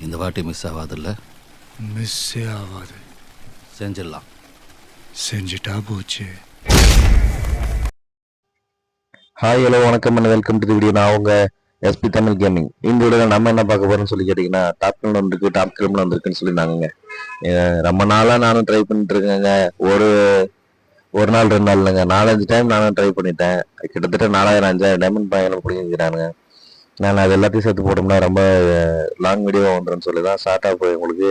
இந்த வாட்டி மிஸ் ஆகாதில்ல? மிஸ்ஸே ஆகாது. செஞ்சிடலாம். செஞ்சுட்டா போச்சு. ஹாய் ஹலோ வணக்கம் and welcome to the video. நான் உங்க எஸ்பி தமிழ் கேமிங். இந்த வீடியோவில் நம்ம என்ன பார்க்க போறோம்னு சொல்லி கேட்டிங்கன்னா, டாப் கிரிமினல் வந்திருக்கு, டாப் கிரிமினல் வந்திருக்குன்னு சொல்லியிருந்தாங்க. ரொம்ப நாளாக நானும் ட்ரை பண்ணிட்டு இருக்கேங்க. ஒரு நாள் 2 நாள் இல்லைங்க, 4-5 டைம் நானும் ட்ரை பண்ணிட்டேன். கிட்டத்தட்ட 4000-5000 டைமண்ட் பாயிண்ட் பிடிக்கிறானுங்க. நான் அது எல்லாத்தையும் சேர்த்து போட்டோம்னா ரொம்ப லாங் வீடியோவாக வந்துடும் சொல்லி தான் ஷார்ட்டாக போய் உங்களுக்கு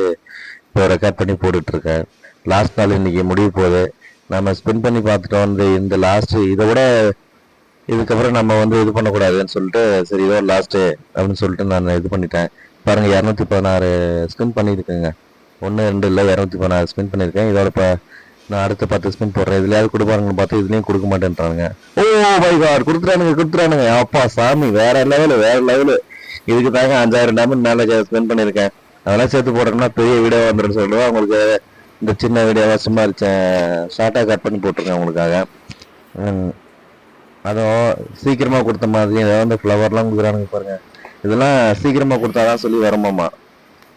இப்போ ரெக்கார்ட் பண்ணி போட்டுட்ருக்கேன். லாஸ்ட் நாள் இன்னைக்கு முடிய போகுது. நம்ம ஸ்பெண்ட் பண்ணி பார்த்துட்டோம். இந்த லாஸ்ட் இதை விட இதுக்கப்புறம் நம்ம இது பண்ணக்கூடாதுன்னு சொல்லிட்டு, சரி இதோ லாஸ்ட்டு அப்படின்னு சொல்லிட்டு நான் இது பண்ணிட்டேன். பாருங்கள், 216 ஸ்பின் பண்ணியிருக்கேங்க. 1 2 இல்லை, 216 ஸ்பின் பண்ணியிருக்கேன். இதோட இப்போ நான் அடுத்த 10 ஸ்பின் போடுறேன். இதுலையாவது கொடுப்பாருங்கன்னு பார்த்து இதுலேயும் கொடுக்க மாட்டேன்றானுங்க. Oh my God, கொடுத்துறானுங்க. அப்பா சாமி, வேற லெவலு. இதுக்கு தாங்க 5000 டைமண்ட் மேலே ஸ்பெண்ட் பண்ணியிருக்கேன். அதெல்லாம் சேர்த்து போடுறோம்னா பெரிய வீடியோ வந்துடும் சொல்லுவேன். உங்களுக்கு இந்த சின்ன வீடியோவாக சும்மா ஷார்ட்டாக கட் பண்ணி போட்டிருக்கேன் உங்களுக்காக. அதுவும் சீக்கிரமாக கொடுத்த மாதிரி ஏதாவது ஃப்ளவர்லாம் கொடுக்குறானுங்க பாருங்கள். இதெல்லாம் சீக்கிரமாக கொடுத்தாதான் சொல்லி வரமாம்மா.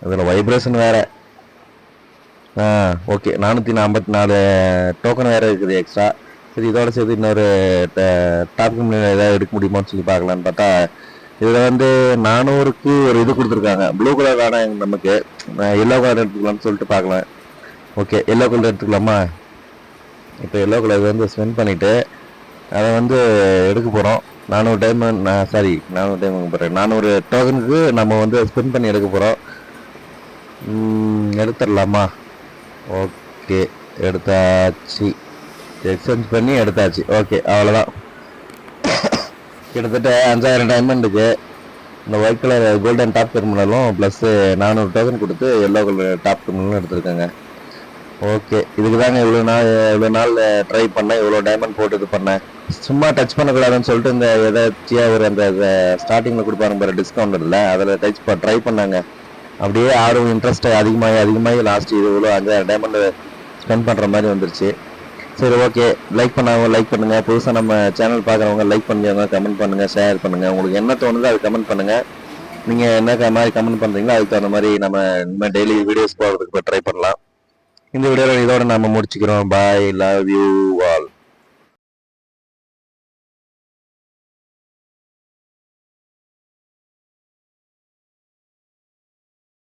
இதில் வைப்ரேஷன் வேறு. ஓகே, 454 டோக்கன் வேறு இருக்குது எக்ஸ்ட்ரா. சரி, இதோட சேர்த்து இன்னொரு டாப் ஏதாவது எடுக்க முடியுமான்னு சொல்லி பார்க்கலான்னு பார்த்தா, இதில் 400க்கு ஒரு இது கொடுத்துருக்காங்க. ப்ளூ கலர் வேணாம் நமக்கு, எல்லோ கலர் எடுத்துக்கலாம்னு சொல்லிட்டு பார்க்கலாம். ஓகே, எல்லோ கலர் எடுத்துக்கலாமா? இப்போ எல்லோ கலர் ஸ்பெண்ட் பண்ணிவிட்டு அதை எடுக்க போகிறோம். 400 டைம் 400 டோக்கனுக்கு நம்ம ஸ்பெண்ட் பண்ணி எடுக்க போகிறோம். எடுத்துடலாமா? ஓகே, எடுத்தாச்சு. எக்ஸ்சேஞ்ச் பண்ணி எடுத்தாச்சு. ஓகே, அவ்வளோதான். கிட்டத்தட்ட 5000 டைமண்டுக்கு இந்த ஒயிட் கலர் கோல்டன் டாப் டெர்மினலும் ப்ளஸ் 400 டோக்கன் கொடுத்து எல்லோ கலர் டாப் டெர்மினலும் எடுத்துருக்கேங்க. ஓகே, இதுக்கு தாங்க இவ்வளோ நாள் ட்ரை பண்ணேன், இவ்வளோ டைமண்ட் போட்டு இது பண்ணேன். சும்மா டச் பண்ணக்கூடாதுன்னு சொல்லிட்டு இந்த எதாச்சியாக ஒரு அந்த ஸ்டார்டிங்கில் கொடுப்பாருங்க பாரு டிஸ்கவுண்ட் இல்லை, அதில் ட்ரை பண்ணாங்க. அப்படியே ஆர்வம் இன்ட்ரெஸ்ட் அதிகமாகி லாஸ்ட் இது இவ்வளோ 5000 டைமண்ட் ஸ்பெண்ட் பண்ணுற மாதிரி வந்துருச்சு. சரி, ஓகே, லைக் பண்ணாங்க லைக் பண்ணுங்கள். புதுசாக நம்ம சேனல் பார்க்குறவங்க லைக் பண்ணுங்க, கமெண்ட் பண்ணுங்கள், ஷேர் பண்ணுங்கள். உங்களுக்கு என்ன தோணுதோ அது கமெண்ட் பண்ணுங்கள். நீங்கள் என்ன மாதிரி கமெண்ட் பண்ணுறீங்களோ அதுக்கு தகுந்த மாதிரி நம்ம டெய்லி வீடியோஸ் போடுறதுக்கு ட்ரை பண்ணலாம். இந்த வீடியோவில் இதோட நம்ம முடிச்சுக்கிறோம். பாய், லவ் யூ.